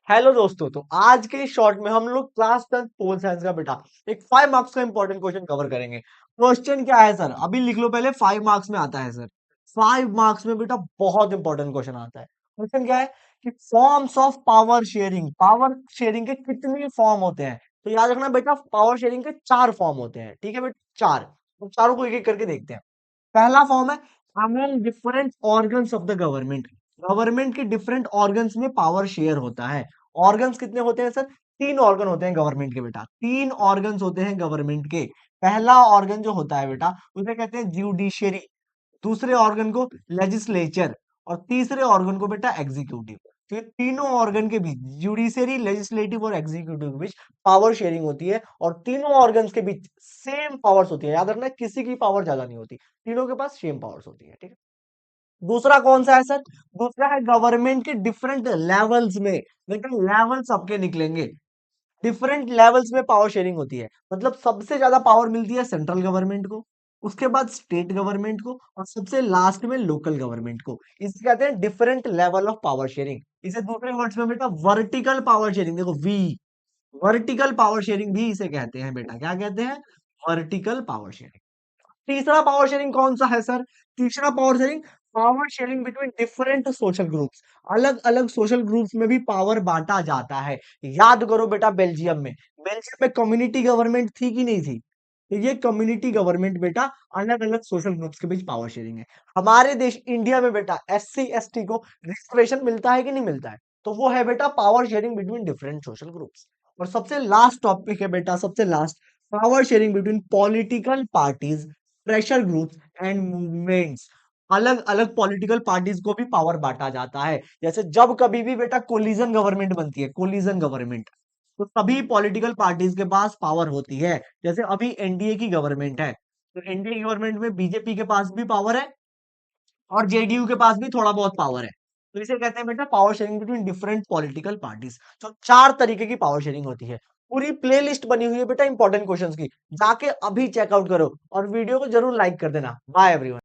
Hello दोस्तों, तो आज के इस शॉर्ट में हम लोग क्लास 10 पोल साइंस का बेटा एक 5 मार्क्स का इंपॉर्टेंट क्वेश्चन कवर करेंगे। क्वेश्चन क्या है सर? अभी लिख लो, पहले 5 मार्क्स में आता है सर। 5 मार्क्स में बेटा बहुत इंपॉर्टेंट क्वेश्चन आता है। क्वेश्चन क्या है कि फॉर्म्स ऑफ पावर शेयरिंग के कितने फॉर्म होते हैं? तो याद रखना बेटा, पावर शेयरिंग के 4 फॉर्म होते हैं। ठीक है बेटा, 4। तो चारों को एक एक करके देखते हैं। पहला फॉर्म है among different organs of the government. Government के डिफरेंट ऑर्गन्स में पावर शेयर होता है। ऑर्गन्स कितने होते हैं सर? 3 ऑर्गन होते हैं गवर्नमेंट के बेटा। 3 ऑर्गन्स होते हैं गवर्नमेंट के। पहला ऑर्गन जो होता है बेटा, उसे कहते हैं ज्यूडिशियरी। दूसरे ऑर्गन को लेजिस्लेचर। और तीसरे ऑर्गन को बेटा एग्जीक्यूटिव। तो ये तीनों ऑर्गन के बीच, जुडिशरी, लेजिस्लेटिव और एग्जीक्यूटिव के बीच पावर शेयरिंग होती है। और तीनों ऑर्गन्स के बीच सेम पावर्स होती है। याद रखना, किसी की पावर ज्यादा नहीं होती, तीनों के पास सेम पावर्स होती है। ठीक है। दूसरा कौन सा है सर? दूसरा है गवर्नमेंट के डिफरेंट लेवल्स में। लेकिन लेवल सबके निकलेंगे। डिफरेंट लेवल्स में पावर शेयरिंग होती है। मतलब सबसे ज्यादा पावर मिलती है सेंट्रल गवर्नमेंट को, उसके बाद स्टेट गवर्नमेंट को, और सबसे लास्ट में लोकल गवर्नमेंट को। इसे कहते हैं different level of power sharing. इसे दूसरे वर्ड्स में बेटा वर्टिकल पावर शेयरिंग, देखो वी, वर्टिकल पावर शेयरिंग भी इसे कहते हैं बेटा। क्या कहते हैं? Vertical power sharing. तीसरा पावर शेयरिंग कौन सा है सर? तीसरा power sharing between different social groups. अलग अलग सोशल ग्रुप्स में भी पावर बांटा जाता है। याद करो बेटा, बेल्जियम में कम्युनिटी गवर्नमेंट थी कि नहीं थी? तो ये कम्युनिटी गवर्नमेंट बेटा अलग अलग सोशल ग्रुप्स के बीच पावर शेयरिंग है। हमारे देश इंडिया में बेटा एससी एसटी को रिजर्वेशन मिलता है कि नहीं मिलता है? तो वो है बेटा power sharing between different social groups. और सबसे लास्ट टॉपिक है बेटा, सबसे last, power sharing between political parties, pressure groups and movements. अलग अलग पॉलिटिकल पार्टीज को भी पावर बांटा जाता है। जैसे जब कभी भी बेटा कोलिजन गवर्नमेंट बनती है, कोलिजन गवर्नमेंट, तो सभी पॉलिटिकल पार्टीज के पास पावर होती है। जैसे अभी एनडीए की गवर्नमेंट है, तो एनडीए गवर्नमेंट में बीजेपी के पास भी पावर है और जेडीयू के पास भी थोड़ा बहुत पावर है। तो इसे कहते हैं बेटा power sharing between different political parties. तो 4 तरीके की पावर शेयरिंग होती है। पूरी प्लेलिस्ट बनी हुई है बेटा इंपॉर्टेंट क्वेश्चंस की, जाके अभी चेकआउट करो और वीडियो को जरूर लाइक कर देना। Bye everyone.